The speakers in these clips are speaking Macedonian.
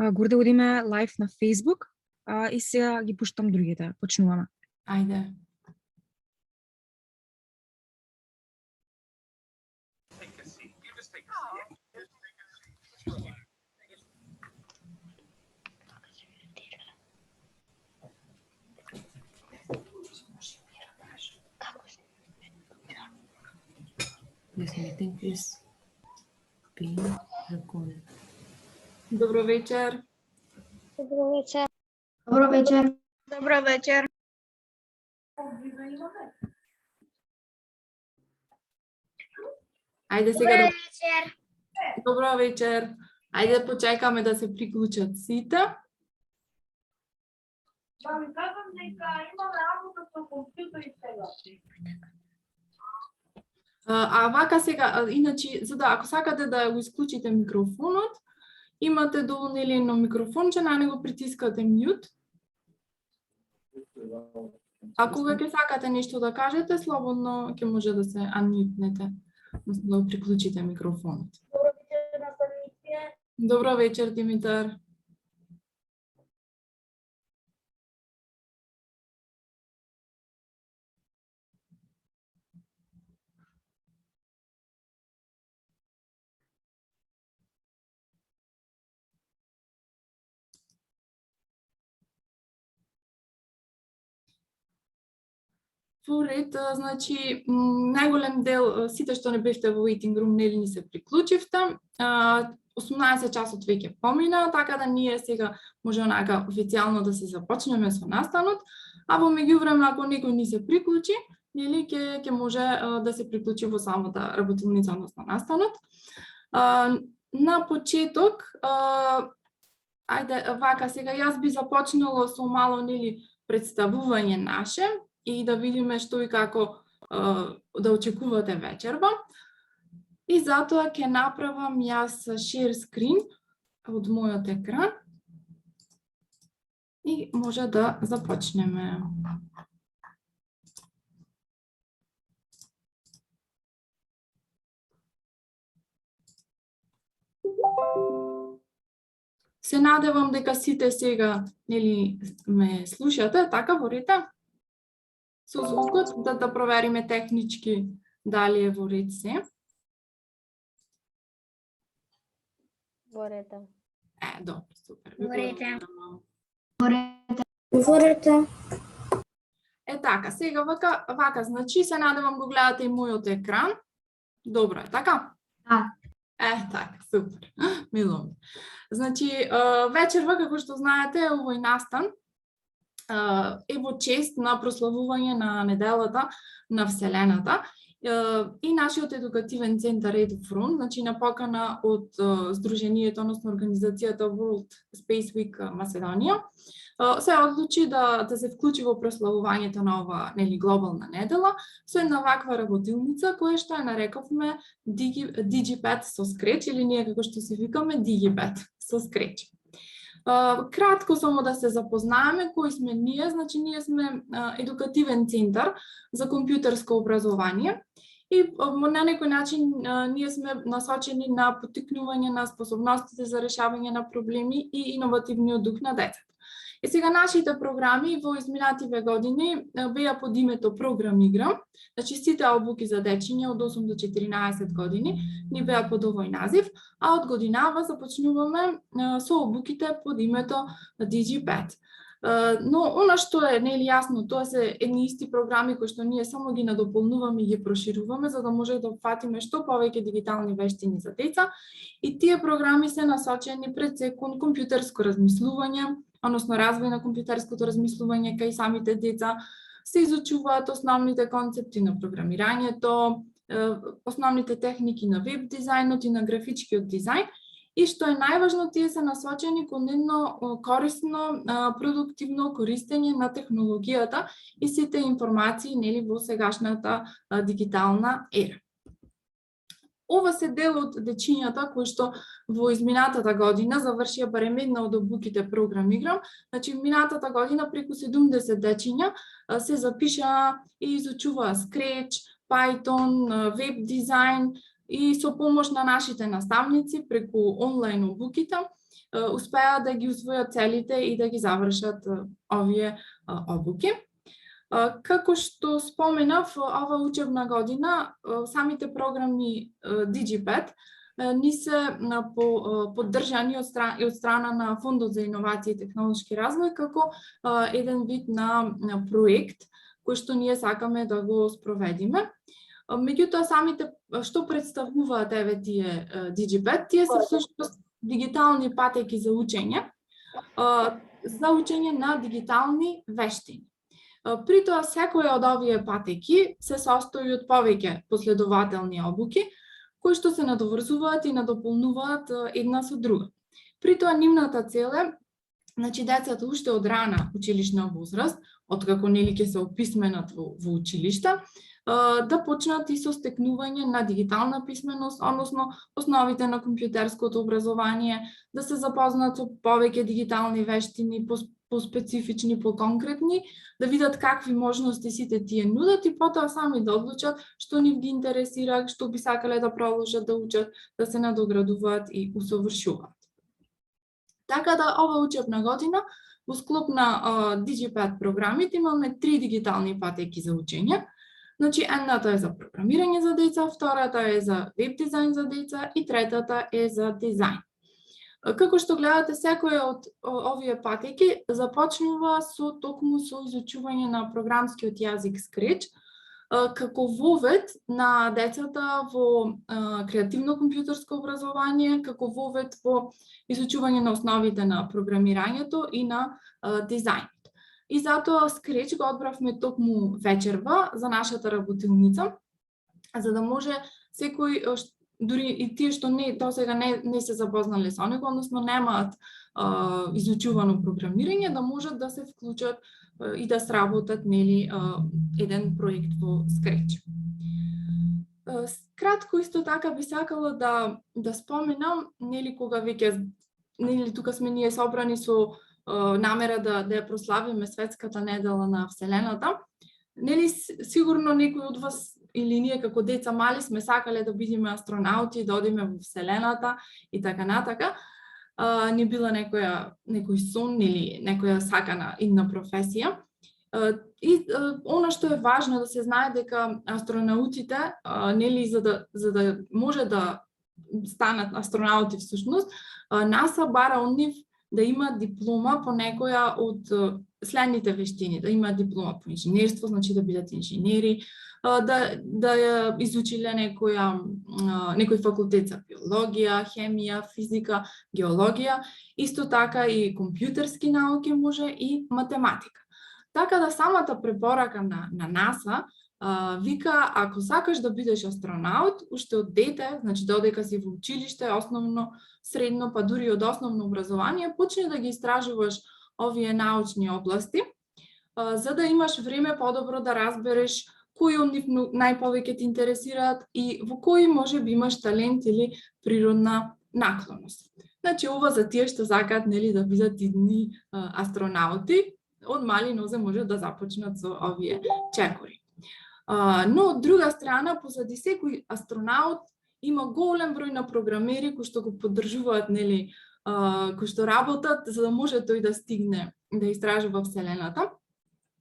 Горде одиме лайв на Facebook и сега ги пуштам другите. Почнуваме. Ајде. This meeting is being recorded. Добро вечер. Добро вечер. Добро вечер. Добро вечер. Ајде сега да... вечер. Добро вечер. Ајде да почекаме да се приклучат сите. Да ви кажам дека имаме работа со компјутери сега. А вака сега, иначе, за да ако сакате да го исклучите микрофонот, имате долу нели едно микрофонче, на него притискате mute. А кога ќе сакате нешто да кажете, слободно ќе може да се unmute-нете, да го приклучите микрофонот. Добро вечер, наставници. Добро вечер, Димитар. Поред, значи, најголем дел, сите што не бевте во waiting room, нели ни се приклучивте. 18 часот веќе помина, така да ние сега може онака официјално да се започнеме со настанот, а во меѓувреме ако некој ни се приклучи, нели ќе може да се приклучи во самата работилница, односно настанот. На почеток, ајде вака сега јас би започнала со мало нели представување наше и да видиме што и како да очекувате вечерва. И затоа ќе направам јас share screen од мојот екран и може да започнеме. Се надевам дека сите сега нели ме слушате, така во ред? Со звукот да провериме технички дали е во ред се. Во ред. Добро, супер. Во ред. Во ред. Така, сега вака, значи се надевам го гледате и мојот екран. Добро е, така? Да. Така, супер. Мило. Значи, вечерва, како што знаете, овој настан е во чест на прославување на неделата на Вселената и нашиот едукативен центар EduFront, значи на покана од Сдруженијето, односно организацијата World Space Week Македонија, се одлучи да се вклучи во прославувањето на ова нели глобална недела со една ваква работилница која што ја нарековме DigiPad со Scratch или ние како што се викаме DigiPad со Scratch. Кратко само да се запознаеме кои сме ние, значи ние сме едукативен центар за компјутерско образование и на некој начин ние сме насочени на поттикнување на способностите за решавање на проблеми и иновативниот дух на децата. И сега нашите програми во изминативе години беа под името Програмиграм, значи сите обуки за дечиња од 8 до 14 години ни беа под овој назив, а од годинава започнуваме со обуките под името DigiPad. Но она што е нели јасно, тоа се едни исти програми кои што ние само ги надополнуваме и ги прошируваме за да може да фатиме што повеќе дигитални вештини за деца и тие програми се насочени пред се кон компјутерско размислување, односно развој на компјутерското размислување кај самите деца, се изучуваат основните концепти на програмирањето, основните техники на веб дизајнот и на графичкиот дизајн, и што е најважно, тие се насочени кон едно корисно, продуктивно користење на технологијата и сите информации нели во сегашната дигитална ера. Ова се дел од дечињата кои што во изминатата година завршија барем една од обуките Програмиграм. Значи, минатата година преку 70 дечиња се запишаа и изучуваа Scratch, Python, веб дизајн и со помош на нашите наставници преку онлайн обуките успеат да ги усвојат целите и да ги завршат овие обуки. Како што споменав, ова учебна година самите програми DigiPad ни се поддржани од страна на Фондот за инновации и технолошки развој како еден вид на проект кој што ние сакаме да го спроведиме. Меѓутоа, самите што представуваат тие DigiPad, тие се всушност дигитални патеки за учење на дигитални вештини. При тоа, секоја од овие патеки се состои од повеќе последователни обуки, кои што се надоврзуваат и надополнуваат една со друга. При тоа, нивната цел е, децата уште од рана училишна возраст, откако нели ќе се описменат во училишта, да почнат и со стекнување на дигитална писменост, односно основите на компјутерското образование, да се запознат со повеќе дигитални вештини, по-специфични, по-конкретни, да видат какви можности сите тие нудат и потоа сами да одлучат што нив ги интересира, што би сакале да продолжат да учат, да се надоградуваат и усовршуваат. Така да ова учебна година во склоп на DigiPad програмите имаме 3 дигитални патеки за учење. Едната е за програмирање за деца, втората е за веб дизајн за деца и третата е за дизајн. Како што гледате, секоја од овие патеки започнува токму со изучување на програмскиот јазик Scratch, како вовед на децата во креативно компјутерско образование, како вовед во изучување на основите на програмирањето и на дизајнот. И затоа Scratch го одбравме токму вечерва за нашата работилница, за да може секој, дури и тие што досега не се запознале со него, односно немаат изучувано програмирање, да можат да се вклучат и да сработат еден проект во Scratch. Кратко исто така би сакала да споменам, кога веќе тука сме ние собрани со намера да ја прославиме Светската недела на Вселената. Сигурно некој од вас или ние како деца мали сме сакале да бидеме астронаути, да одиме во Вселената и така натака. Не била некој сон или некоја сакана идна професија. И она што е важно да се знае дека астронаутите, за да може да станат астронаути всушност, НАСА бара од нив да имаат диплома по некоја од следните вештини, да имаат диплома по инженерство, значи да бидат инженери, да ја изучиле некој факултет за биологија, хемија, физика, геологија, исто така и компјутерски науки може и математика. Така да самата препорака на НАСА вика, ако сакаш да бидеш астронаут, уште од дете, значи додека си во училиште, основно, средно, па дури од основно образование, почни да ги истражуваш овие научни области, за да имаш време подобро да разбереш кои од нив најповеќе те интересираат и во кои може би имаш талент или природна наклоност. Значи, ова за тие што сакаат да бидат идни астронаути, од мали нозе може да започнат со овие чекори. Но од друга страна, позади секој астронаут има голем број на програмери кои што го поддржуваат, кои што работат за да може тој да стигне да истражува Вселената.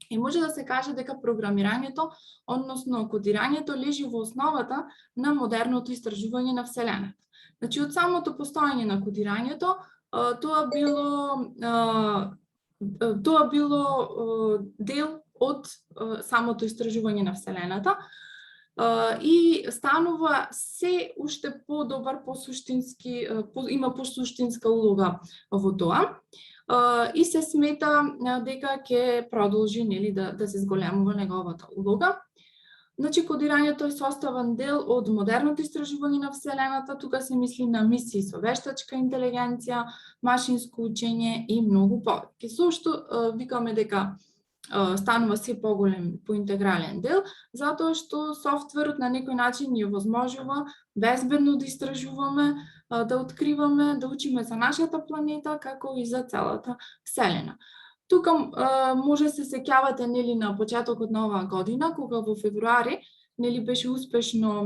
И може да се каже дека програмирањето, односно кодирањето, лежи во основата на модерното истражување на Вселената. Значи, од самото постоење на кодирањето, тоа било дел од самото истражување на Вселената и станува се уште подобар, посуштински, има посуштинска улога во тоа. И се смета дека ќе продолжи да се зголемува неговата улога. Значи, кодирањето е составен дел од модерното истражување на Вселената, тука се мисли на мисии со вештачка интелигенција, машинско учење и многу повеќе. Со што викаме дека станува се поголем поинтегрален дел, затоа што софтверот на некој начин ни овозможува безбедно да истражуваме, да откриваме, да учиме за нашата планета, како и за целата Вселена. Тука може се сеќавате на почетокот на оваа година, кога во февруари беше успешно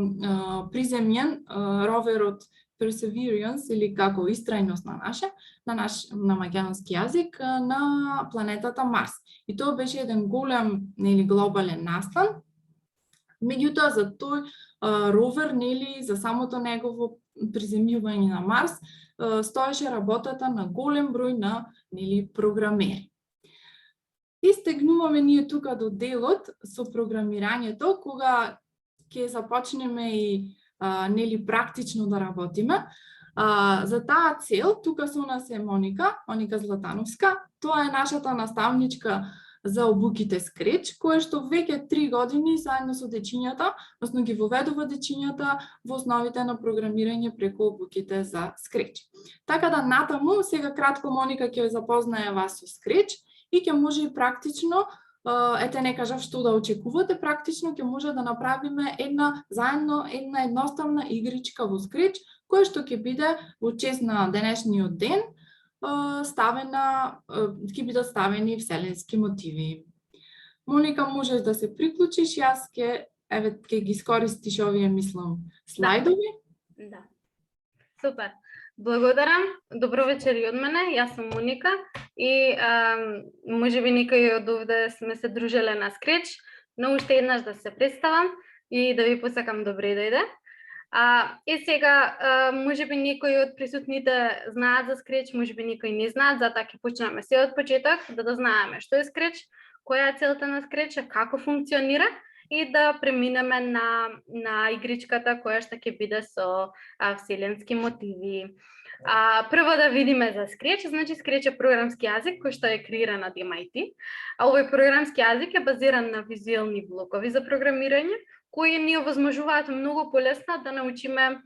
приземјен роверот perseverance или како истрајност на македонски јазик на планетата Марс. И тоа беше еден голем, нели, глобален настан. Меѓутоа за тој ровер, нели, за самото негово приземјување на Марс, стоеше работата на голем број на, нели, програмери. И стегнуваме ние тука до делот со програмирањето, кога ќе започнеме и нели практично да работиме. За таа цел, тука со нас е Моника Златановска. Тоа е нашата наставничка за обуките Scratch, која што веќе 3 години заедно со дечињата, односно ги воведува дечињата во основите на програмирање преку обуките за Scratch. Така да натаму, сега кратко Моника ќе ве запознае вас со Scratch и ќе може и практично, ете не кажав што да очекувате, практично ќе може да направиме една едноставна игричка во Scratch, која што ќе биде во чест на денешниот ден, ќе бидат ставени вселенски мотиви. Моника, можеш да се приклучиш, јас ќе ги искористиш овие, мислам, слайдови. Да. Супер. Благодарам. Добро вечер и од мене. Јас сум Моника и можеби некои од овде сме се дружеле на Scratch, но уште еднаш да се представам и да ви посакам добре дојде. И сега, можеби некои од присутните знаат за Scratch, можеби некои не знаат, затоа ќе почнеме се од почеток, да знаеме што е Scratch, која е целта на Scratch, како функционира и да преминеме на игричката која што ќе биде со вселенски мотиви. Прво да видиме за Scratch, значи Scratch е програмски јазик кој што е креиран од MIT. Овој програмски јазик е базиран на визуелни блокови за програмирање, кои ни овозможуваат многу полесно да научиме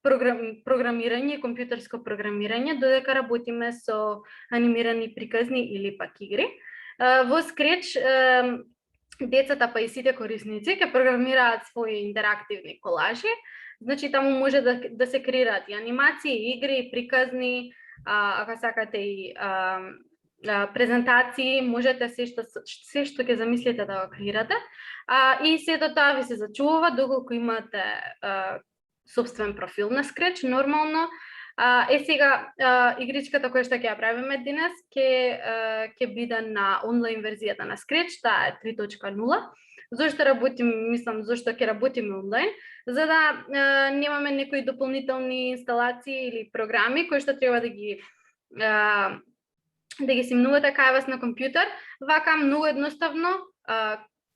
програмирање, компјутерско програмирање, додека работиме со анимирани приказни или пак игри. Во Scratch децата па и сите корисници ќе програмираат своји интерактивни колажи, значи таму може да се креираат и анимации, игри, приказни, ако сакате и презентации, можете се што ќе замислите да го креирате. И сето тоа ви се зачува доколку имате собствен профил на Scratch, нормално. Сега игричката која што ќе ја правиме денес ќе биде на онлайн верзијата на Scratch, таа е 3.0. Зошто ќе работиме онлайн? За да немаме некои дополнителни инсталации или програми кои што треба да ги симнувате кај вас на компјутер. Вака многу едноставно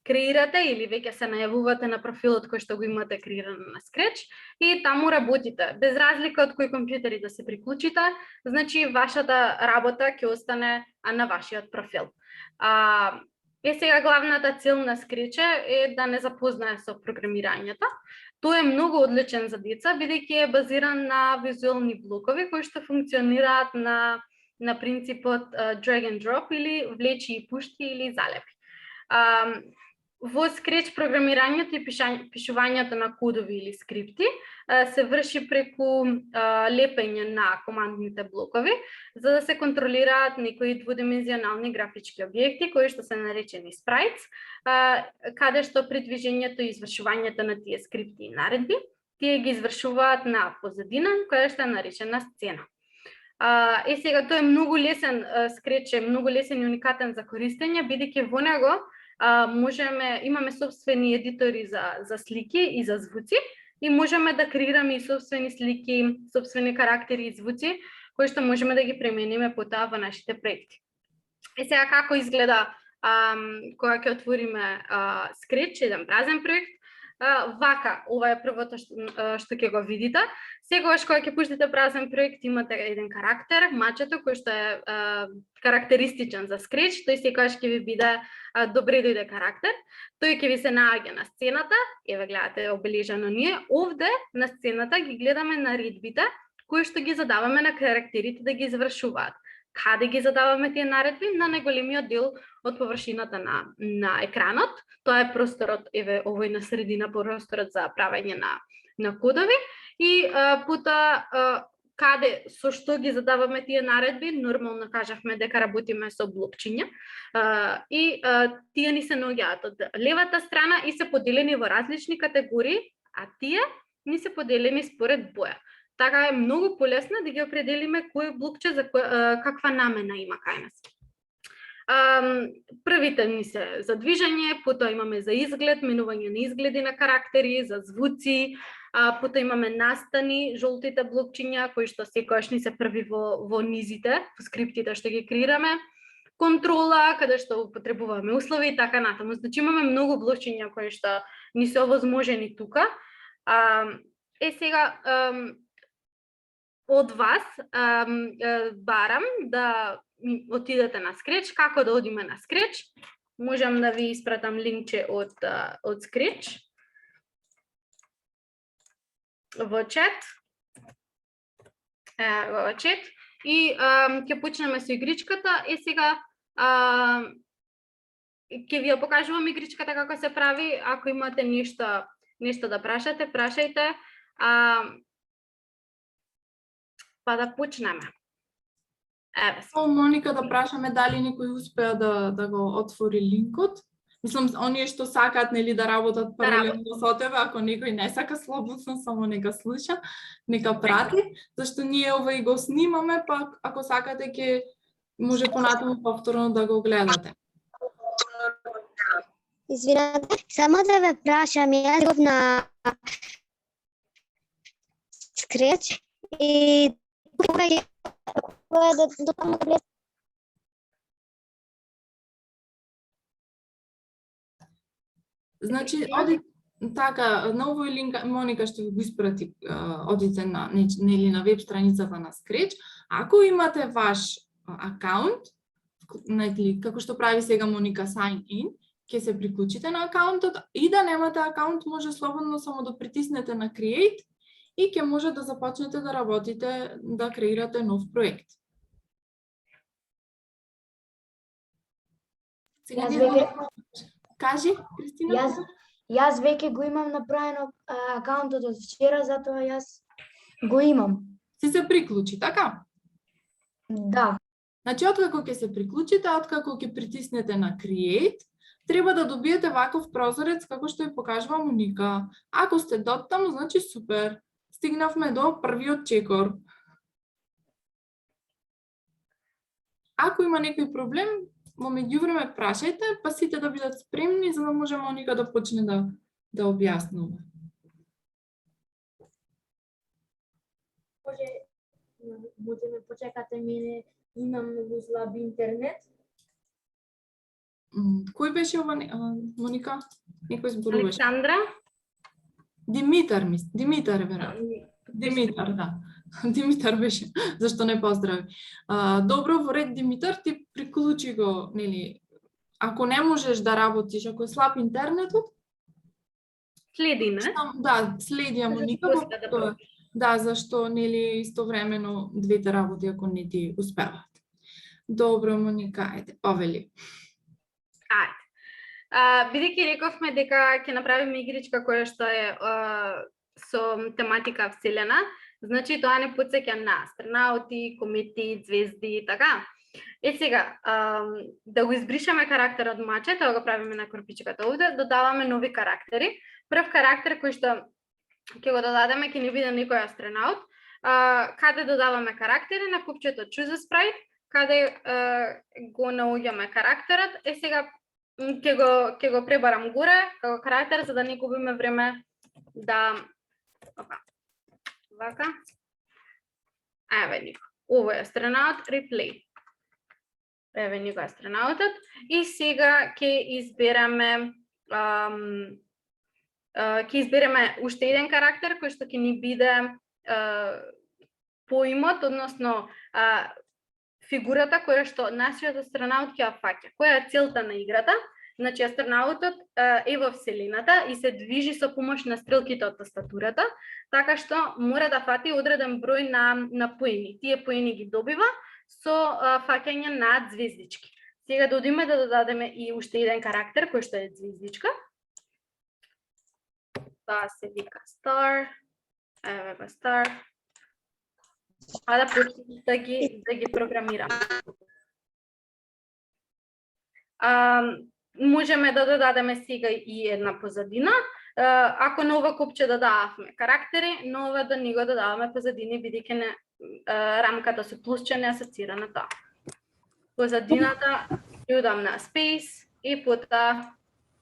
креирате или веќе се најавувате на профилот кој што го имате креиран на Scratch и таму работите. Без разлика од кои компјутери да се приклучите, значи вашата работа ќе остане на вашиот профил. Сега главната цел на Scratch е да не запознае со програмирањето. Тој е многу одличен за деца, бидејќи е базиран на визуелни блокови кои што функционираат на принципот drag and drop или влечи и пушти или залепи. Во Scratch програмирањето и пишувањето на кодови или скрипти се врши преку лепење на командните блокови, за да се контролираат некои двудимензионални графички објекти кои што се наречени sprites, каде што при движењето и извршувањето на тие скрипти и наредби, тие ги извршуваат на позадина, која што е наречена сцена. Сега тој е многу лесен, Scratch е многу лесен и уникатен за користење, бидејќи во него имаме собствени едитори за слики и за звуци и можеме да креираме и собствени слики, собствени карактери и звуци кои што можеме да ги премениме потоа во нашите проекти. Сега како изгледа кога ќе отвориме Scratch, еден празен проект. Вака, ова е првото што ќе го видите. Секогаш кога ќе пуштите празен проект, имате еден карактер, мачето, кој што е карактеристичен за Scratch, тој секогаш ќе ви биде добре дојде карактер. Тој ќе ви се наоѓа на сцената, еве гледате обележано ние. Овде на сцената ги гледаме наредбите кои што ги задаваме на карактерите да ги извршуваат. Каде ги задаваме тие наредби? На најголемиот дел од површината на екранот. Тоа е просторот, еве овој на средина, просторот за правење на кодови. И потоа со што ги задаваме тие наредби, нормално кажавме дека работиме со блокчиња. И тие ни се наоѓаат од левата страна и се поделени во различни категории, а тие ни се поделени според боја. Така е многу полесно да ги определиме кој блокче за каква намена има кај нас. Првите ни се за движење, потоа имаме за изглед, менување на изгледи на карактери, за звуци, потоа имаме настани, жолтите блокчиња кои што секогаш ни се први во низите, во скриптите што ги креираме, контрола, каде што употребуваме услови и така натаму. Значи имаме многу блокчиња кои што ни се овозможени тука. Сега од вас барам да отидете на Scratch. Како да одиме на Scratch? Можам да ви испратам линкче од Scratch во чат. Во чат. И ќе почнеме со игричката. Сега ќе ви ја покажувам игричката како се прави. Ако имате нешто да прашате, прашајте. Па да почнеме. Моника, да прашаме дали некој успеа да го отвори линкот. Мислам, оние што сакаат нели да работат паралелно со тебе, ако некој не сака слободно, само нека слуша, нека прати, зашто ние овој го снимаме, па ако сакате ќе може понатаму повторно да го гледате. Извинете, само да ве прашам, јас бев на Scratch и Значи, оди така, на овој линк Моника што ви го испрати, одите на нели на веб страницата на Scratch. Ако имате ваш акаунт, нели како што прави сега Моника sign in, ќе се приклучите на акаунтот, и да немате акаунт, може слободно само да притиснете на create и ќе може да започнете да работите, да креирате нов проект. Сега кажи, Кристина. Јас веќе го имам направено акаунтот од вчера, затоа јас го имам. Си се приклучи, така? Да. Значи, откако ќе се приклучите, откако ќе притиснете на Create, треба да добиете ваков прозорец како што ја покажува Моника. Ако сте доттаму, значи супер. Стигнавме до првиот чекор. Ако има некој проблем, во меѓувреме прашајте, па сите да бидат спремни, за да може Моника да почне да објаснува. Може ме почекате, мене имам многу слаб интернет. Кој беше ова, Моника? Некој зборуваше. Александра? Димитар, Димитар, Димитар, да. Димитар беше, зашто не поздрави. Добро, во ред, Димитар, ти приклучи го, нели, ако не можеш да работиш, ако е слаб интернетот, Следи, не? Да, следи ја Моника, да, зашто, нели, истовремено двете работи, ако не ти успеват. Добро, Моника, ајде, повели. Ајде. Бидејќи рековме дека ќе направиме игричка која што е со тематика Вселена, значи тоа не потсеќа на астронаути, комети, звезди и така. Сега, да го избришеме карактерот маче, тоа го правиме на корпичката овде, додаваме нови карактери. Прв карактер кој што ќе го додадеме, ќе ни биде некој астронаут. Каде додаваме карактери? На купчето Choose a Sprite, каде го наоѓаме карактерот. Сега ќе го пребарам горе како карактер, за да не губиме време да... Вака. Еве ни. Ово е астронаут, replay. Еве ни го астронаутот. И сега ќе избереме уште еден карактер кој што ќе ни биде поимот, односно фигурата која што нашиот астронаут ќе ја фаќа. Која е целта на играта? Значи, астронаутот е во Вселената и се движи со помош на стрелките од тастатурата, така што мора да фати одреден број на поени. Тие поени ги добива со фаќање на звездички. Сега да одиме да додадеме и уште еден карактер кој што е звездичка. Тоа се вика Star. Еве го Star. Да почнеме да ги програмираме. Можеме да додадеме сега и една позадина. Ако на ова копче додававме карактери, на ова да ни го додаваме позадини, бидејќи не рамката со плюсче не асоцира на тоа. Позадината ќе удам на Space и потоа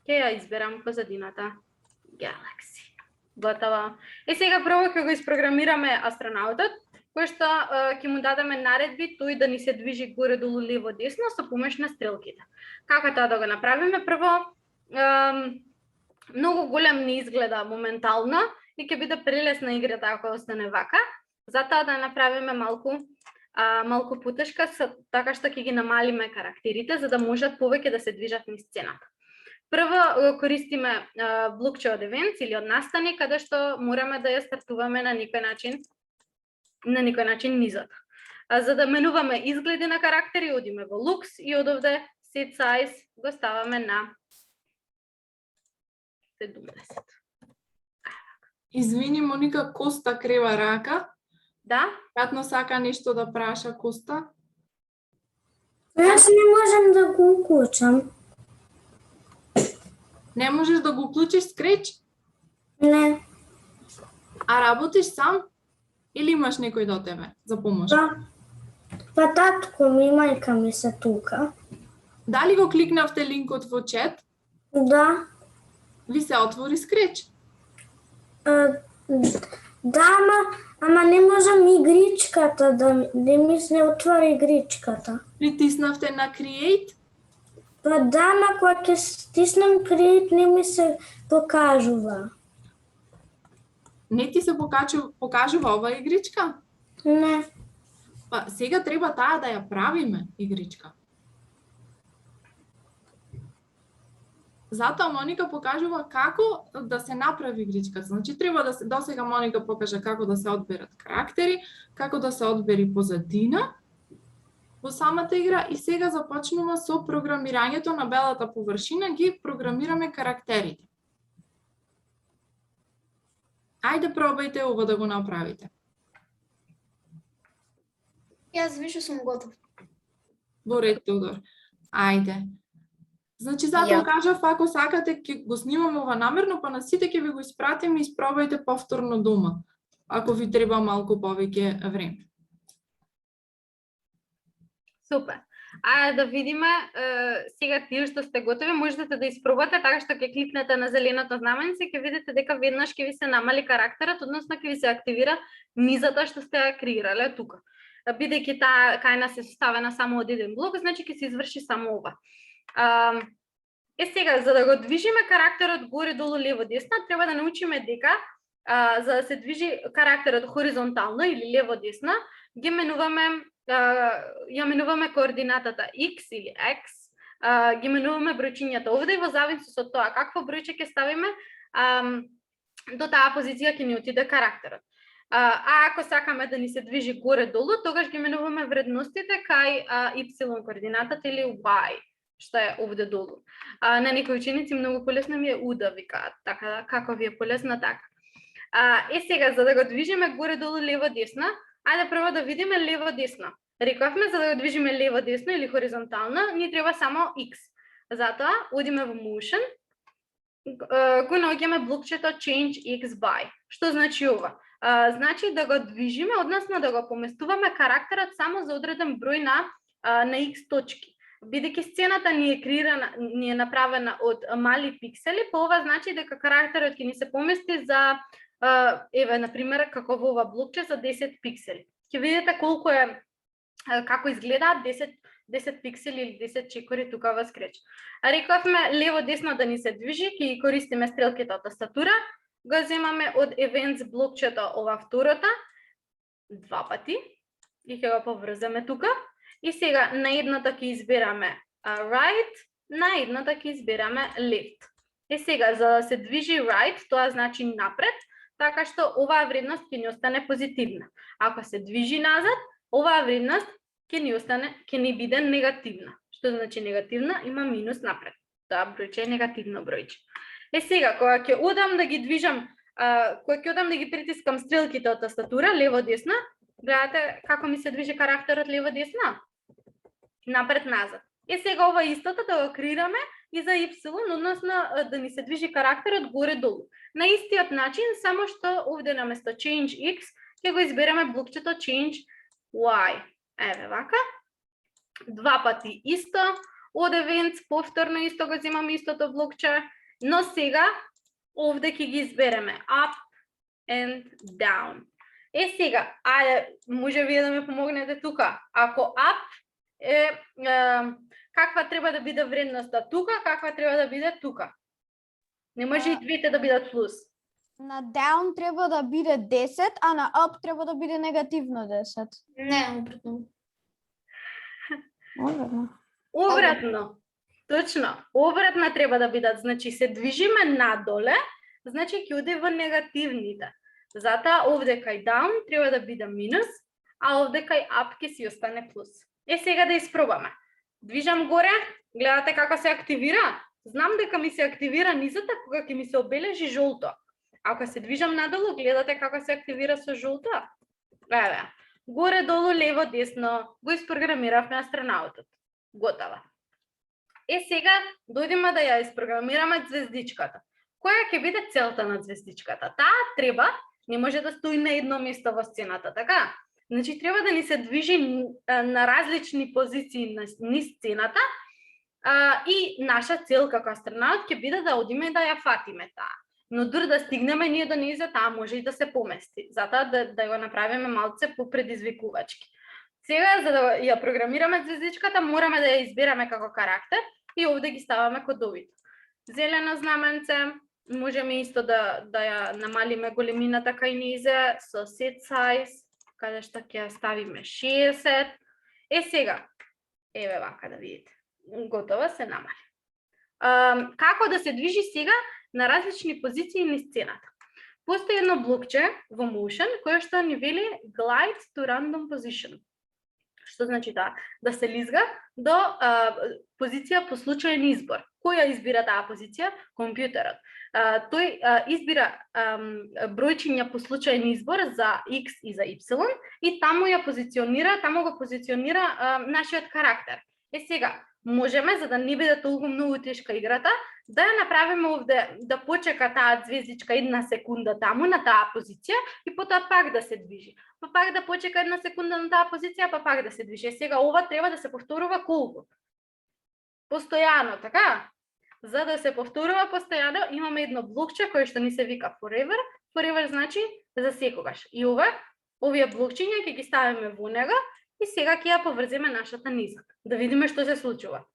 ќе ја изберам позадината Galaxy. Готово. И сега прво ќе го испрограмираме астронаутот, кој што ќе му дадеме наредби тој да ни се движи горе-долу лево-десно со помош на стрелките. Како тоа да го направиме? Прво, многу голем не изгледа моментално и ќе биде прелесна играта ако остане вака. Затоа да направиме малку потешка, така што ќе ги намалиме карактерите, за да можат повеќе да се движат низ сцената. Прво користиме блокче од Events или од настани, каде што мораме да ја стартуваме на некој начин низот. За да менуваме изгледи на карактери, одиме во Looks и од овде Set Size го ставаме на 70. Извини, Моника, Коста крива рака. Да? Кратно сака нешто да праша Коста. Јас не можам да го уклучам. Не можеш да го уклучиш Scratch? Не, А работиш сам? Или имаш некој до тебе за помош? да. Па татко ми, мајка ми се тука. Дали го кликнавте линкот во чат? Да. Ви се отвори Scratch? Да, ама не можам игричката да ми се отвори игричката. Притиснавте на Create? Па да, ама кога ќе стиснам Create не ми се покажува. Не ти се покажува ова игричка? Не. Па сега треба таа да ја правиме игричка. Затоа Моника покажува како да се направи игричката. Значи треба да се досега Моника покажа како да се одберат карактери, како да се одбери позадина во самата игра и сега започнува со програмирањето на белата површина, ги програмираме карактерите. Ајде пробајте ова да го направите. Јас више сум готов. Во ред, Тодор. Ајде. Значи, затоа кажав, ако сакате, ќе го снимам ова намерно, па на сите ќе ви го испратим и испробајте повторно дома, ако ви треба малку повеќе време. Супер. Ајде да видиме, сега тие што сте готови, можете да испробате така што ќе кликнете на зеленото знаменце и ќе видите дека веднаш ќе ви се намали карактерот, односно ќе ви се активира низата што сте ја креирале тука. Бидејќи таа кај нас е составена само од еден блок, значи ќе се изврши само ова. Сега, за да го движиме карактерот горе-долу лево-десно, треба да научиме дека за да се движи карактерот хоризонтално или лево-десно, ја менуваме координатата X или X, ги менуваме бројчињата овде и во зависност од тоа какво бројче ќе ставиме, до таа позиција ќе ни отиде карактерот. А ако сакаме да ни се движи горе-долу, тогаш ги менуваме вредностите кај Y координатата или Y, што е овде долу. На некои ученици многу полесно ми е U да викаат, така да, како ви е полесно така. Сега, за да го движиме горе-долу лево-десно, ајде прво да видиме лево-десно. Рековме, за да го движиме лево-десно или хоризонтално, ни треба само X. Затоа, одиме во Motion, го наоѓаме блокчето Change X by. Што значи ова? Значи да го движиме, односно да го поместуваме карактерот само за одреден број на X точки. Бидејќи сцената ни е направена од мали пиксели, по ова значи дека карактерот ќе ни се помести за, еве, например, како во ова блокче за 10 пиксели. Ќе видите колку е, како изгледаат 10 пиксели или 10 чекори тука во Scratch. Рековме лево-десно да ни се движи, ќе користиме стрелките од тастатура, го земаме од Events блокчето ова втората, 2 пати, и ќе го поврзаме тука. И сега на едната ќе избераме right, на едната ќе избераме left. И сега за да се движи right, тоа значи напред, така што оваа вредност ќе ни остане позитивна. Ако се движи назад, оваа вредност ќе ни биде негативна. Што значи негативна? Има минус напред. Тоа бројче е негативно бројче. И сега кога ќе одам да ги движам, кога ќе одам да ги притискам стрелките од тастатура лево-десно, гледате како ми се движи карактерот лево-десно? Напред-назад. сега ова истото да го креираме и за y, односно да ни се движи карактерот горе-долу. На истиот начин, само што овде наместо change x, ќе го избереме блокчето change y. Еве вака. Два пати исто, од events, повторно исто го земаме истото блокче, но сега овде ќе ги избереме up and down. Сега, ајде, може вие да ме помогнете тука. Ако up е каква треба да биде вредноста тука, каква треба да биде тука. Не може и двете да бидат плюс. На down треба да биде 10, а на up треба да биде негативно 10. Не, обратно. Обратно. Точно. Обратно треба да бидат. Значи се движиме надоле, значи ќе оде во негативните. Затоа овде кај down треба да биде минус, а овде кај up ќе си остане плюс. Сега да испробаме. Движам горе, гледате како се активира. Знам дека ми се активира низата кога ќе ми се обележи жолто. Ако се движам надолу, гледате како се активира со жолто. Еве. Горе, долу, лево, десно, го испрограмиравме астронаутот. Готово. Сега дојдеме да ја испрограмираме звездичката. Која ќе биде целта на звездичката? Таа треба, не може да стои на едно место во сцената, така? Значи треба да ни се движи на различни позиции низ сцената и наша цел како астронаут ќе биде да одиме да ја фатиме таа. Но дури да стигнеме ние до нејза, таа може и да се помести. Затоа да го направиме малце попредизвикувачки. Сега, за да ја програмираме звездичката, мораме да ја избереме како карактер и овде ги ставаме кодовите. Зелено знаменце, можеме исто да ја намалиме големината кај низе со set size, каде што ќе ја ставиме 60. Сега, еве вака да видите. Готово се намали. Како да се движи сега на различни позиции на сцената? Постои едно блокче во Motion кое што ни вели glide to random position. Што значи тоа? Да се лизга до позиција по случаен избор. Која избира таа позиција? Компјутерот. Тој избира бројчиња по случаен избор за x и за y и таму го позиционира нашиот карактер. Сега, можеме, за да не биде толку многу тешка играта, да ја направиме овде, да почека таа звездичка една секунда таму на таа позиција и потоа пак да се движи. Па пак да почека една секунда на таа позиција, па пак да се движи. Сега ова треба да се повторува колку? Постојано, така? За да се повторува постојано, имаме едно блокче кое што ни се вика forever. Forever значи за секогаш. И овие блокчиња ќе ги ставиме во него и сега ќе ја поврземе нашата низак. Да видиме што се случува.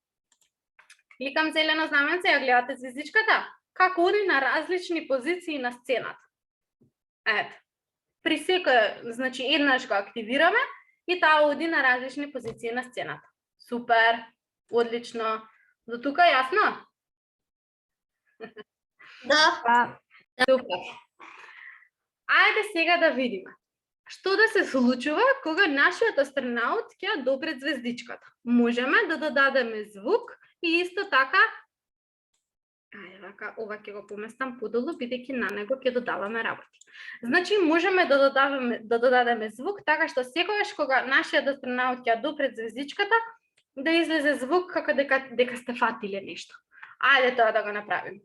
Кликам зелено знаменце, ја гледате звездичката, како оди на различни позиции на сцената. Ето. При секој, значи еднаш го активираме и таа оди на различни позиции на сцената. Супер, одлично. До тука јасно? Да. Супер. Ајде сега да видиме. Што да се случува кога нашиот астронаут ќе допре звездичката? Можеме да додадеме звук и исто така, ајде вака, ова ќе го поместам подолу, бидејќи на него ќе додаваме работи. Значи, можеме да додадеме звук, така што секогаш кога нашиот астронаут ќе допре звездичката, да излезе звук како дека сте фатиле нешто. Ајде тоа да го направиме.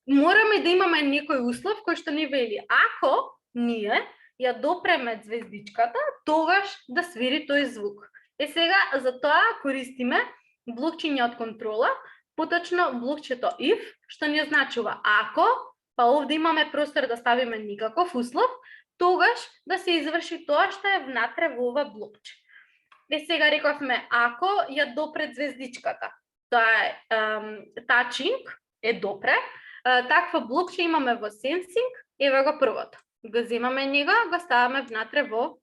Мораме да имаме некој услов кој што ни вели, ако ние ја допреме звездичката, тогаш да свири тој звук. Сега за тоа користиме блокчиња од контрола, поточно блокчето if, што ни означува ако, па овде имаме простор да ставиме никаков услов, тогаш да се изврши тоа што е внатре во ова блокче. Сега рековме ако ја допре звездичката, тоа е touching, е допре, таква блокче имаме во sensing, еве го првото. Го земаме него, го ставаме внатре во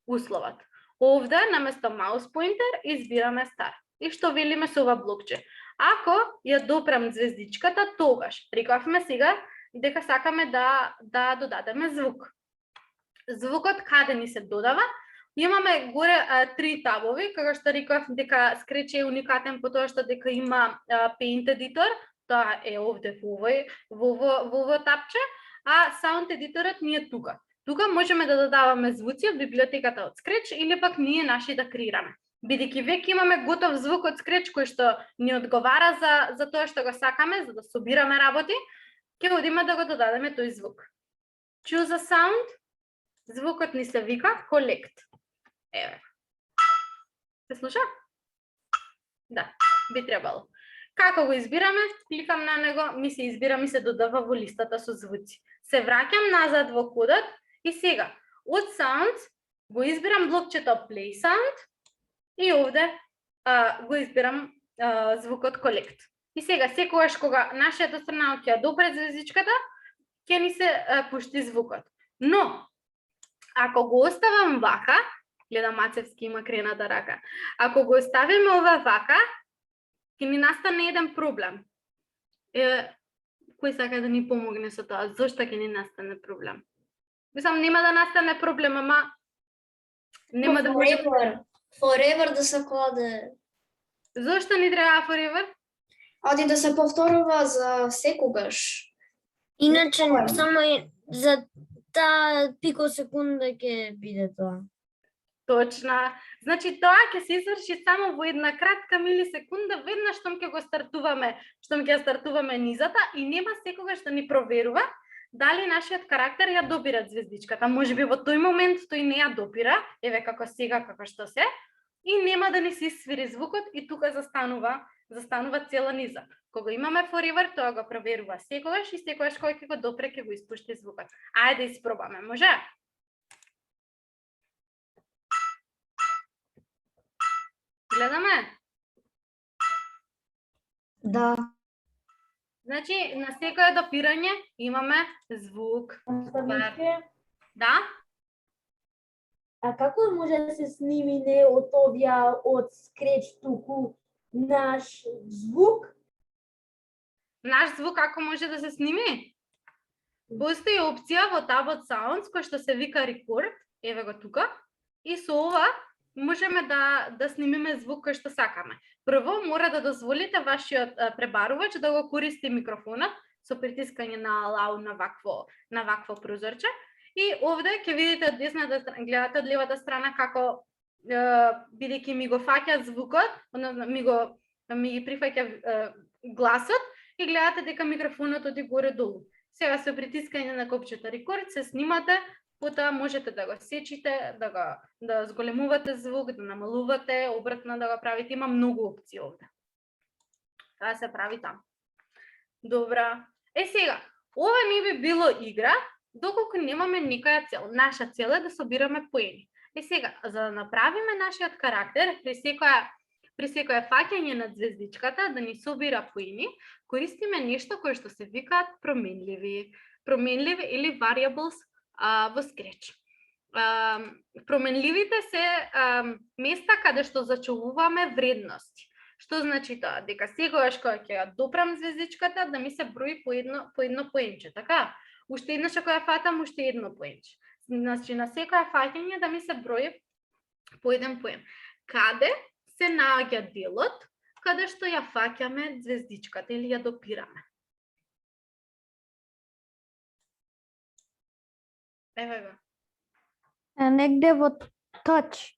условот. Овде, наместо mouse pointer, избираме start. И што велиме со ова блокче? Ако ја допрам звездичката, тогаш, рековме сега дека сакаме да додадеме звук. Звукот каде ни се додава? Имаме горе 3 табови, како што реков дека Scratch е уникатен по тоа што дека има Paint Editor, тоа е овде во ово тапче, а Sound Editorот ни е тука. Тука можеме да додаваме звуци од библиотеката од Scratch или пак ние наши да креираме. Бидејќи веќе имаме готов звук од Scratch кој што ни одговара за тоа што го сакаме, за да собираме работи, ќе одиме да го додадеме тој звук. Choose a sound, звукот ни се вика collect. Еве. Се слуша? Да, би требало. Како го избираме? Кликам на него, ми се додава во листата со звуци. Се враќам назад во кодот и сега од sounds го избирам блокчето play sound и овде го избирам звукот collect. И сега секогаш кога нашиот астронаут ќе допре звездичката, ќе ни се пушти звукот. Но ако го оставам вака, гледам Мацевски има крената рака. Ако го оставиме ова вака, ќе ни настане еден проблем. Кој сака да ни помогне со тоа? Зошто ќе ни настане проблем? Мислам, нема да настане проблем, ама нема да може... Forever да се кладе. Зошто ни треба forever? Оди да се повторува за секогаш. Иначе само за таа пикосекунда ќе биде тоа. Точно. Значи тоа ќе се изврши само во една кратка милисекунда веднаш штом ќе стартуваме низата и нема секогаш да ни проверува дали нашиот карактер ја допира звездичката. Можеби во тој момент тој не ја допира, еве како сега како што се, и нема да ни се свири звукот и тука застанува цела низа. Кога имаме forever, тоа го проверува секогаш и секогаш кој ќе го допре ќе го испушти звукот. Ајде да испробаме, може? Гледаме? Да. Значи, на секое допирање имаме звук. Да? А како може да се сними не од овие од Scratch туку наш звук? Наш звук како може да се сними? Постои опција во Tab од Sounds кој што се вика Record, еве го тука, и со ова можеме да снимиме звук кој што сакаме. Прво мора да дозволите вашиот пребарувач да го користи микрофонот со притискање на Allow на вакво прозорче и овде ќе видите од десната страна, гледате од левата страна како бидејќи ми го фаќа звукот, односно ми ги прифаќа гласот и гледате дека микрофонот оди горе долу. Сега со притискање на копчето Record се снимате. Потоа можете да го сечите, да зголемувате звук, да намалувате, обратно да го правите. Има многу опции овде. Тоа се прави таму. Добра. Сега, ова не би било игра, доколку немаме некоја цел. Наша цел е да собираме поени. Сега, за да направиме нашиот карактер, при секое фаќање на звездичката, да ни собира поени, користиме нешто кое што се викаат променливи. Променливи или variables во Scratch. Променливите се места каде што зачувуваме вредности. Што значи тоа? Дека секогаш кога ќе ја допрам звездичката, да ми се брои по едно поенче, така? Уште еднаш ако ја фатам, уште едно поенче. Значи на секоја фаќање да ми се брои по еден поен. Каде се наоѓа делот каде што ја фаќаме звездичката или ја допираме? Еве го. Негде во touch.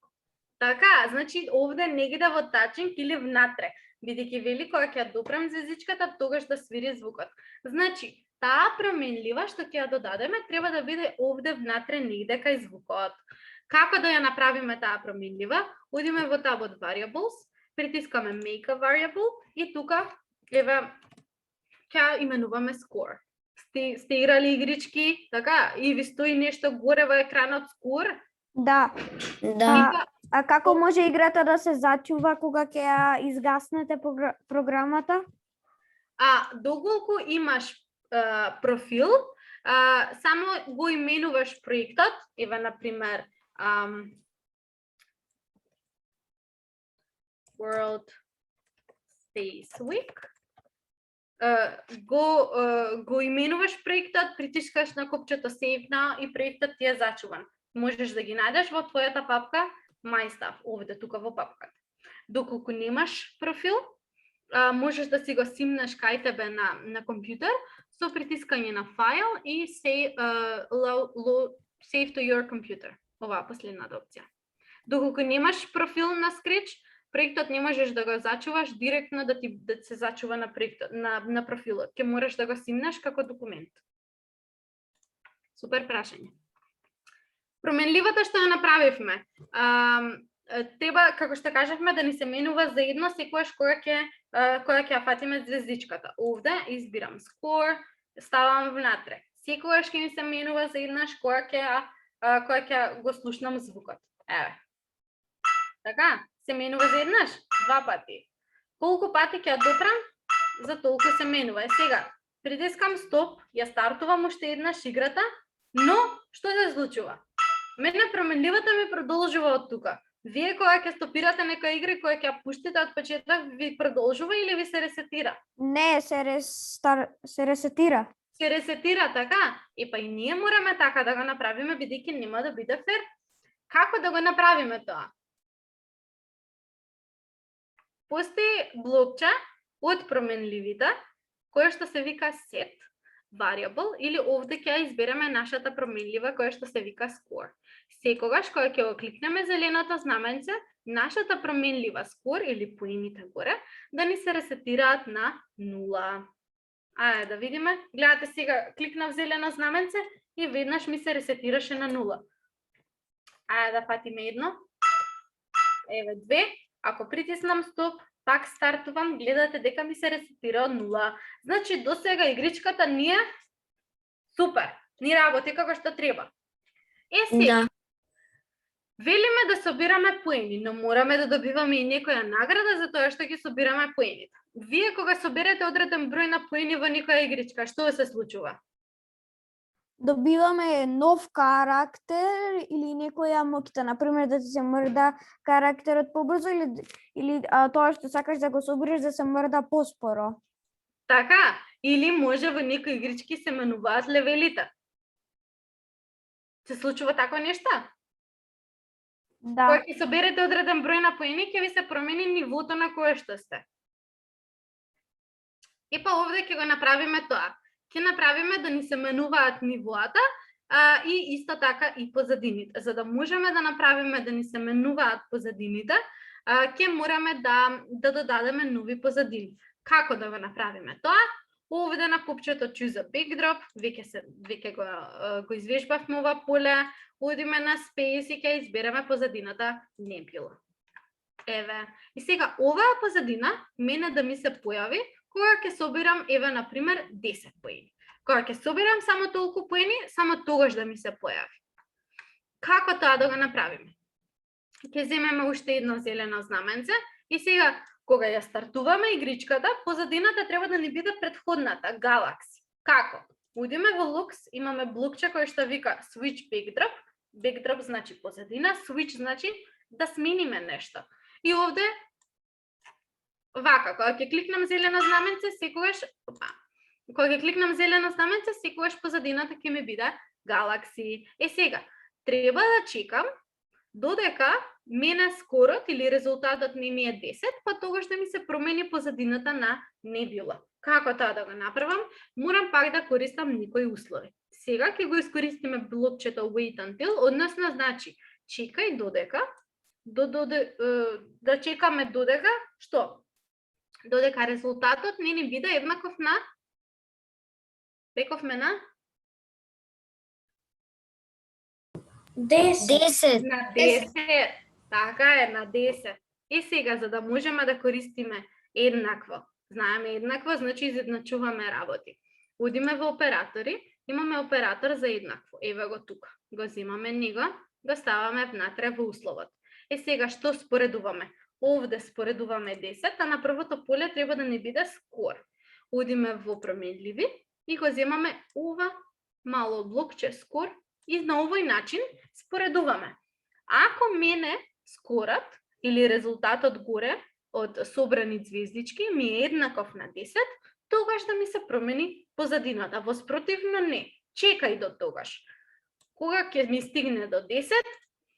Така, значи овде негде во touching или внатре, бидејќи вели кога ќе ја допрам звездичката, тогаш да свири звукот. Значи, таа променлива што ќе ја додадеме треба да биде овде внатре негде кај звукот. Како да ја направиме таа променлива? Одиме во Tab од Variables, притискаме Make a Variable и тука еве ќе именуваме Score. Сте играли игрички, така? И ви стои нешто горе во екранот Score? Да. А како може играта да се зачува кога ќе ја изгаснете програмата? Доколку имаш профил, само го именуваш проектот, еве например World Space Week. Го именуваш проектот, притискаш на копчето Save Now и проектот ти е зачуван. Можеш да ги најдеш во твојата папка My Stuff, овде тука во папката. Доколку немаш профил, можеш да си го симнеш кај тебе на компјутер со притискање на файл и save to your computer. Оваа последната опција. Доколку немаш профил на Scratch, проектот не можеш да го зачуваш директно да се зачува на проектот, на профилот. Ќе мораш да го симнеш како документ. Супер прашање. Променливата што ја направивме, треба, како што кажавме, да ни се менува заедно секогаш кога ќе ја фатиме звездичката. Овде избирам score, ставам внатре. Секогаш ќе ми се менува заеднаш кога ќе го слушнам звукот. Еве. Така, се менува заеднаш 2 пати. Колку пати ќе ја допрам, за толку се менува. Сега, притискам стоп, ја стартувам уште еднаш играта, но што се случува? Мене променливата ми продолжува од тука. Вие кога ќе стопирате некоја игра, кога ќе ја пуштите од почеток, ви продолжува или ви се ресетира? Не, се ресетира. Се ресетира, така? И па и ние мораме така да го направиме, бидејќи нема да биде фер. Како да го направиме тоа? Постои блокче од променливите, која што се вика set variable, или овде ќе избереме нашата променлива која што се вика score. Секогаш кога ќе го кликнеме зеленото знаменце, нашата променлива score или поените горе да ни се ресетираат на 0. Ајде да видиме. Гледате сега, кликнав зелено знаменце и веднаш ми се ресетираше на 0. Ајде да фатиме едно. Еве 2. Ако притиснам стоп, пак стартувам, гледате дека ми се ресетира од 0. Значи, до сега игричката ни е супер. Ни работи како што треба. Сега, велиме да собираме поени, но мораме да добиваме и некоја награда за тоа што ги собираме поените. Вие кога соберете одреден број на поени во некоја игричка, што се случува? Добиваме нов карактер или некоја моќта, например да ти се мрда карактерот побрзо или тоа што сакаш да го собереш да се мрда поспоро. Така, или може во некои игрички се менуваат левелите. Се случува такво нешто? Да. Кога ќе соберете одреден број на поени, ќе ви се промени нивото на кое што сте. И па овде ќе го направиме тоа. Ќе направиме да ни се менуваат нивоата и исто така и позадините. За да можеме да направиме да ни се менуваат позадините, ќе мораме да додадеме нови позадини. Како да го направиме тоа? Овде на копчето Choose a Backdrop, веќе го извежбавме ова поле, одиме на Space и ќе избереме позадината Nebula. Еве. И сега оваа позадина мене да ми се појави кога ќе собирам, еве, например, 10 поени. Кога ќе собирам само толку поени, само тогаш да ми се појави. Како тоа да го направиме? Ќе земеме уште едно зелено знаменце и сега, кога ја стартуваме игричката, позадината треба да ни биде претходната, Galaxy. Како? Одиме во Lux, имаме блокче кој што вика Switch Backdrop. Backdrop значи позадина, Switch значи да смениме нешто. И овде вака, кога ќе кликнам зелено знаменце, секогаш позадината ќе ми биде Galaxy. Сега, треба да чекам додека мене скорот или резултатот не ми е 10, па тогаш да ми се промени позадината на Nebula. Како тоа да го направам? Морам пак да користам некои услови. Сега ќе го искористиме блокчето Wait Until, односно значи чекај додека, да чекаме додека, што? Додека резултатот не ни биде еднаков на, рековме на 10. На 10. Така е, на 10. И сега, за да можеме да користиме еднакво, знаеме еднакво, значи изедначуваме работи. Одиме во оператори, имаме оператор за еднакво. Еве го тука. Го земаме него, го ставаме внатре во условот. Сега, што споредуваме? Овде споредуваме 10, а на првото поле треба да не биде скор. Одиме во променливи и го земаме ова мало блокче скор и на овој начин споредуваме. Ако мене скорот или резултатот горе од собрани звездички ми е еднаков на 10, тогаш да ми се промени позадината. Воспротивно не. Чекај до тогаш. Кога ќе ми стигне до 10,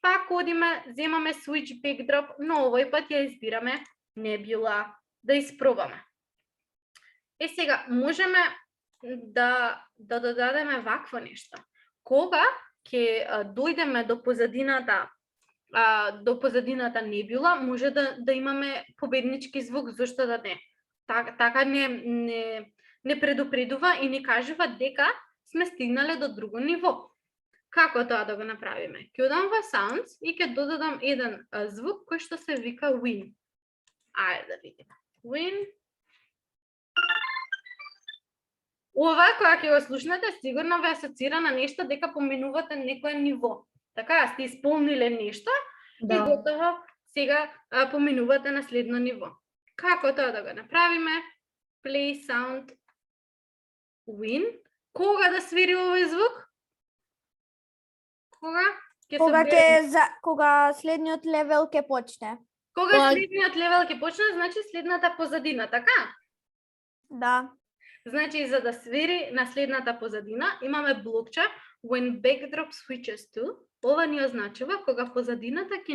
пак одиме, земаме Switch Backdrop, но овој пат ја избираме Nebula да испробаме. Сега, можеме да додадеме вакво нешто. Кога ќе дојдеме до позадината до позадината небюла, може да имаме победнички звук, зашто да не. Така не предупредува и не кажува дека сме стигнале до друго ниво. Како тоа да го направиме? Ќе одам во Sounds и ќе додадам еден звук кој што се вика win. Ајде да видиме. Win. Ова, кога ќе го слушнете, сигурно ве асоцира на нешто дека поминувате некое ниво. Така, сте исполниле нешто и готово сега поминувате на следно ниво. Како тоа да го направиме? Play sound win. Кога да свири овој звук? Кога следниот левел ќе почне. Кога следниот левел ќе почне, значи следната позадина, така? Да. Значи, за да свири на следната позадина, имаме блокче when backdrop switches to. Ова ни означува кога позадината ќе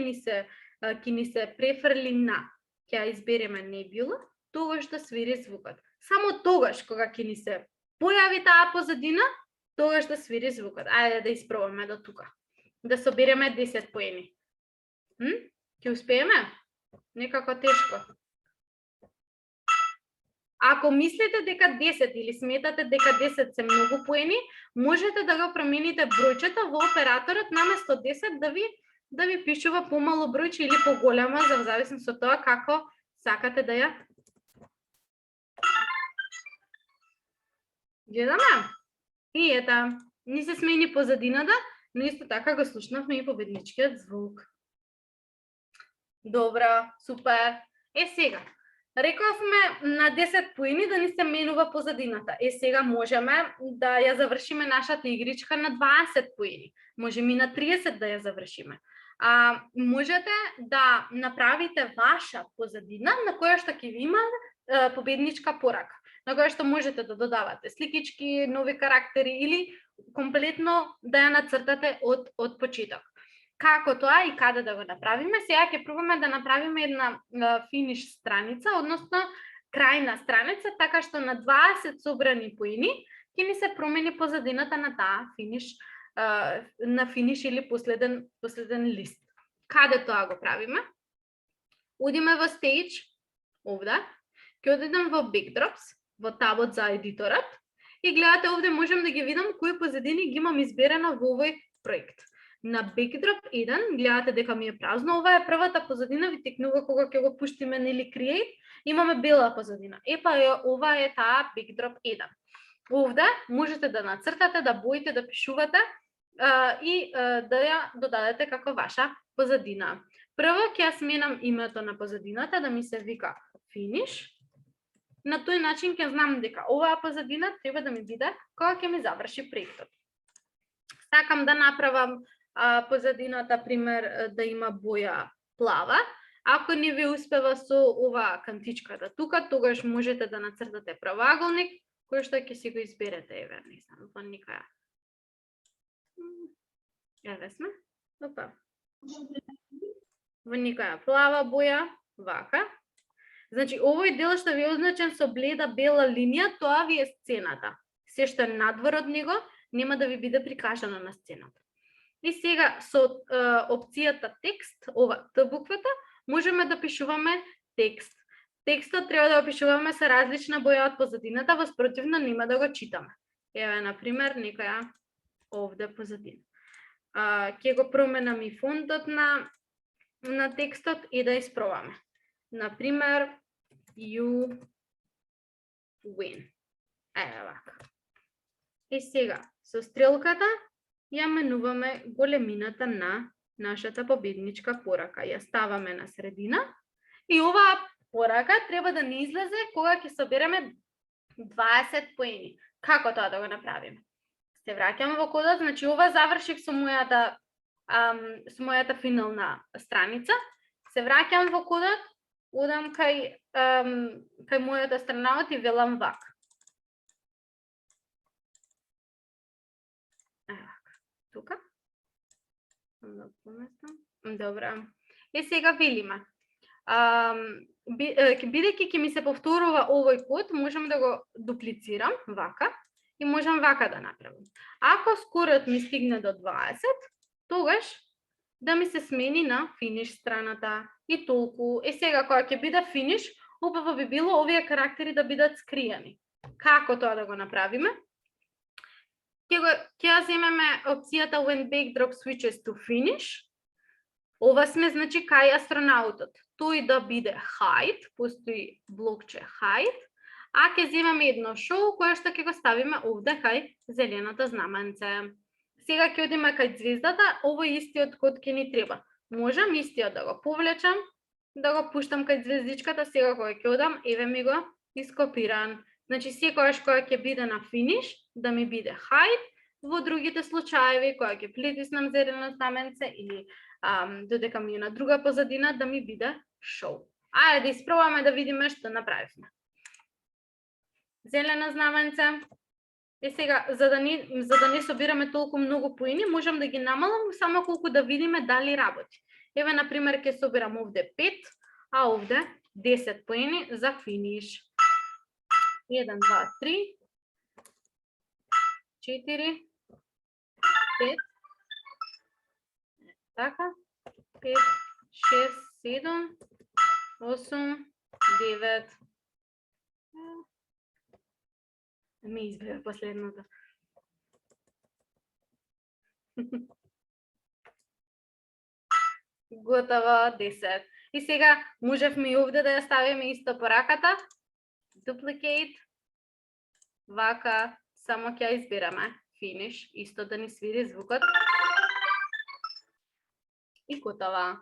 ни се префрли на. Ќе ја избереме небюла, тогаш да свири звукот. Само тогаш кога ќе ни се појави таа позадина, тогаш да свири звукот. Ајде да испробаме до тука. Да собереме 10 поени. Ќе успееме? Некако тешко. Ако мислите дека 10 или сметате дека 10 се многу поени, можете да го промените бројчето во операторот наместо 10 да ви пишува помало бројче или поголема, за зависност од тоа како сакате да ја. Гледаме? И ета, ни се смени позадината, но исто така го слушнавме и победничкиот звук. Добра, супер. Сега, рековме на 10 поени да ни се менува позадината. Сега можеме да ја завршиме нашата игричка на 20 поени. Можеме и на 30 да ја завршиме. Можете да направите ваша позадина на која што ќе ви има победничка порака, на која што можете да додавате сликички, нови карактери или комплетно да ја нацртате од почеток. Како тоа и каде да го направиме? Сега ќе пробаме да направиме една финиш страница, односно крајна страница, така што на 20 собрани поени ќе ни се промени позадината на таа финиш, на финиш или последен лист. Каде тоа го правиме? Одиме во Stage, овде, ќе одидам во Backdrops, во табот за едиторот и гледате овде можам да ги видам кои позадини ги имам изберено во овој проект. На Backdrop 1 гледате дека ми е празно, ова е првата позадина, ви текнува кога ќе го пуштиме нели Create, имаме бела позадина. Ова е таа Backdrop 1. Овде можете да нацртате, да боите, да пишувате и да ја додадете како ваша позадина. Прво ќе ја сменам името на позадината да ми се вика Finish. На тој начин ќе знам дека оваа позадина треба да ми биде кога ќе ми заврши проектот. Сакам да направам позадината, пример, да има боја плава. Ако не ви успева со оваа кантичката тука, тогаш можете да нацртате правоаголник, кој што ќе си го изберете, еве, не знам, во никаја. Еве сме. Опа. Во никаја плава боја, вака. Значи, овој дел што ви е означен со бледа бела линија, тоа ви е сцената. Се што е надвор од него, нема да ви биде прикажано на сцената. И сега со опцијата текст, ова Т буквата, можеме да пишуваме текст. Текстот треба да го пишуваме со различна боја од позадината, воспротивно нема да го читаме. Еве, например, некоја овде позадина. Ќе го променам и фонтот на текстот и да испробаме. Например, you win. Еве вака. И сега, со стрелката ја менуваме големината на нашата победничка порака. Ја ставаме на средина и оваа порака треба да не излезе кога ќе собереме 20 поени. Како тоа да го направиме? Се враќаме во кодот, значи ова завршив со мојата финална страница. Се враќам во кодот, одам кај мојата страна и велам вака. Тука. Добра. И сега велиме. Бидејќи ќе ми се повторува овој код, можам да го дуплицирам вака и можам вака да направам. Ако скорот ми стигне до 20, тогаш да ми се смени на финиш страната и толку. Сега кога ќе биде финиш, убаво би било овие карактери да бидат скриени. Како тоа да го направиме? Ќе ја земеме опцијата when backdrop switches to finish. Ова сме, значи, кај астронаутот. Тој да биде hide, постои блокче hide, а ќе земеме едно show кое што ќе го ставиме овде кај зелената знаменце. Сега ќе одиме кај звездата, овој истиот код ќе ни треба. Можам истиот да го повлечам, да го пуштам кај звездичката, сега кога ќе одам, еве ми го ископиран. Значи, секогаш кога ќе биде на finish, да ми биде hide, во другите случаеви, кога ќе притиснам зелено знаменце или додека ми е на друга позадина, да ми биде show. Ајде да испробаме да видиме што направивме. Зелена знаменце. Сега, за да не собираме толку многу поени, можам да ги намалам само колку да видиме дали работи. Еве, например, ќе собирам овде 5, а овде 10 поени за финиш. 1, 2, 3, 4, 5, така, 5, 6, 7, 8, 9. Ми избере последната. Готово, 10. И сега можевме и овде да ја ставиме исто по раката. Duplicate. Вака, само ќе ја избираме. Finish, исто да ни свири звукот. И готово.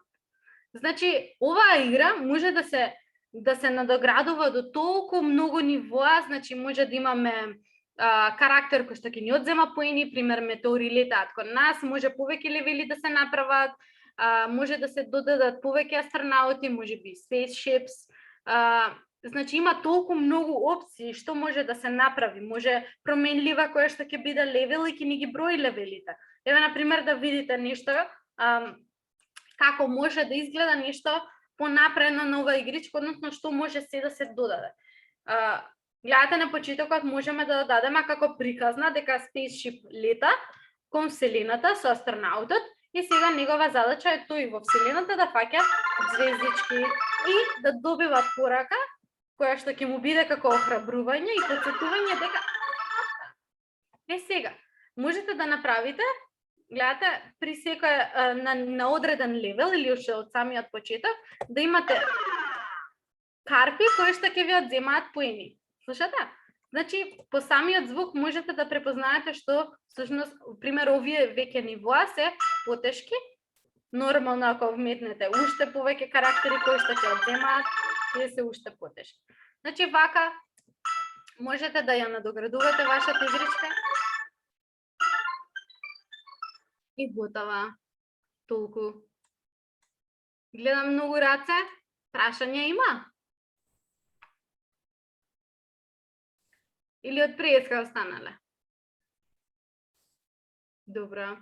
Значи, оваа игра може да се надоградува до толку многу нивоа, значи може да имаме карактер кој што ќе ни одзема поени, пример метеори летаат кон нас, може повеќе левели да се направат, може да се додадат повеќе астронаути, може би spaceships. Значи има толку многу опции што може да се направи, може променлива која што ќе биде левел и ќе ни ги брои левелите. Еве, например, да видите нешто, како може да изгледа нешто понапредно на оваа игричка, односно што може се да се додаде. Гледате на почетокот можеме да дадеме како приказна дека спейсшип лета кон вселената со астронаутот и сега негова задача е тој во вселената да фаќа звездички и да добива порака која што ќе му биде како охрабрување и потсетување дека сега можете да направите, гледате, при секој на одреден левел или уште од самиот почеток да имате карпи кои што ќе ви одземаат поени. Слушате? Значи, по самиот звук можете да препознаете што, всушност, пример, овие веќе нивоа се потешки. Нормално, ако вметнете уште повеќе карактери кои што ќе одземаат, тие се уште потешки. Значи, вака, можете да ја надоградувате вашата игричка. И готова. Толку. Гледам многу раце. Прашања има? Или од преска останале? Добро.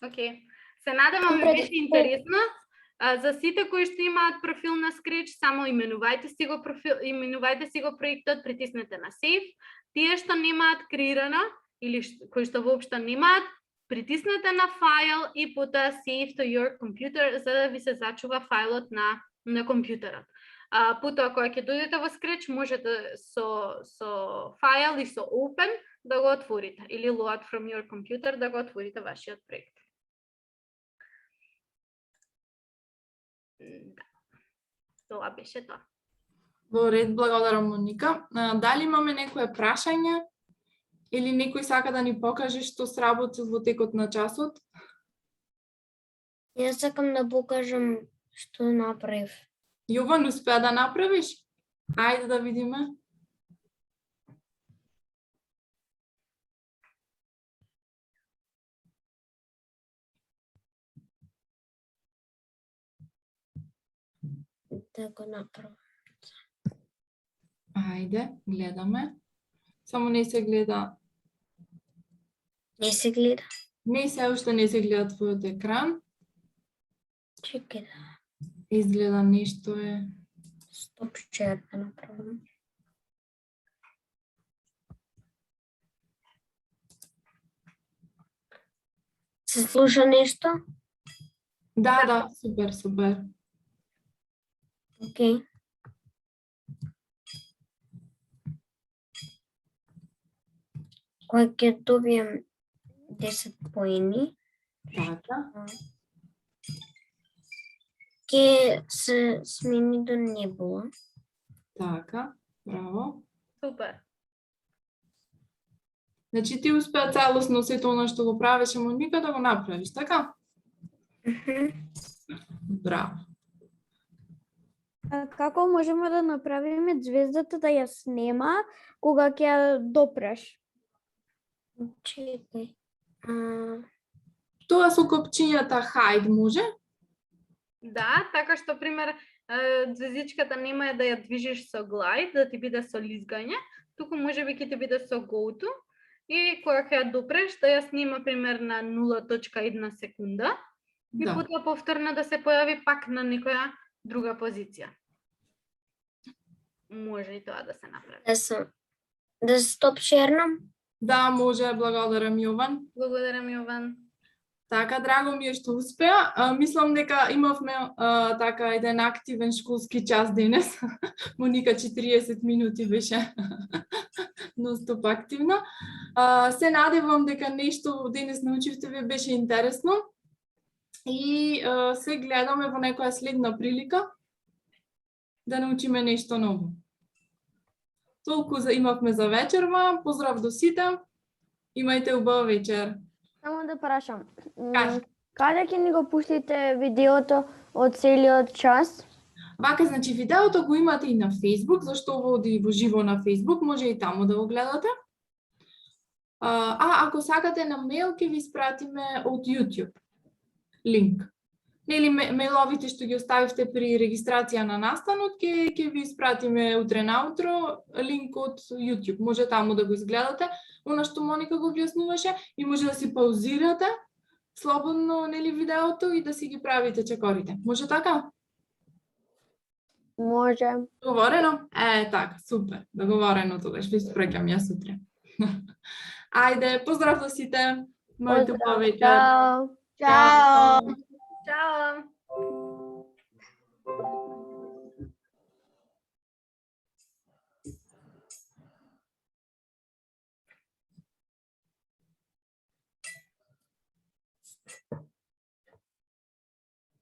Океј. Се надевам ми беше интересно. За сите кои што имаат профил на Scratch, само именувајте си го проектот, притиснете на Save. Тие што немаат креирано или кои што воопшто немаат, притиснете на файл и потоа Save to your computer за да ви се зачува фајлот на компјутерот. Потоа кога ќе дојдете во Scratch, можете со файл и со Open да го отворите или Load from your computer да го отворите вашиот проект. Да. Тоа беше тоа. Во ред, благодарам, Моника. Дали имаме некое прашање или некој сака да ни покаже што сработил во текот на часот? Јас сакам да покажам што направив. Јован, успеа да направиш? Ајде да видиме. Да го направам. Ајде, гледаме. Само не се гледа. Не се гледа. Не се уште не се гледа твојот екран. Чекај да. Изгледа нешто е. Стоп share да направам. Се слуша нешто? Да, супер. Окей. Кога ќе добием 10 поени, Така. ќе се смени до Небула. Така, браво. Супер. Значи ти успеа целосно сето оно што го правеше Моника да го направиш, така? Браво. А како можеме да направиме звездата да ја снема кога ќе ја допреш? Чекај. Тоа со копчињата хајд може? Да, така што пример звездичката нема е да ја движиш со глайд, да ти биде со лизгање, туку можеби ќе ти биде со go to и кога ќе ја допреш да ја снима пример на 0.1 секунда и Да. потоа повторно да се појави пак на некоја друга позиција. Може и тоа да се направи. Да се стоп шернам? Да, може, благодарам Јован. Благодарам, Јован. Така, драго ми е што успеа. Мислам дека имавме така еден активен школски час денес. Моника 40 минути беше ностоп активна. Се надевам дека нешто денес научивте ве беше интересно. И се гледаме во некоја следна прилика да научиме нешто ново. Толку имавме за вечерва. Поздрав до сите. Имајте убава вечер. Само да прашам. Кажи. Каде ќе ни го пуштите видеото од целиот час? Вака, значи, видеото го имате и на Facebook, зашто оди во живо на Facebook, може и таму да го гледате. Ако сакате на мейл, ќе ви спратиме од YouTube линк. Нели мейловите што ги оставивте при регистрација на настанот, ќе ви спратиме утре наутро линк од YouTube. Може таму да го изгледате, она што Моника го објаснуваше, и може да си паузирате слободно нели видеото и да си ги правите чекорите. Може така? Може. Договорено? Така, супер. Договорено тогаш. Ви спреќам јас утре. Ајде, поздрав до сите. Моите Поздрав. повеќе. Чао. Чао! Чао!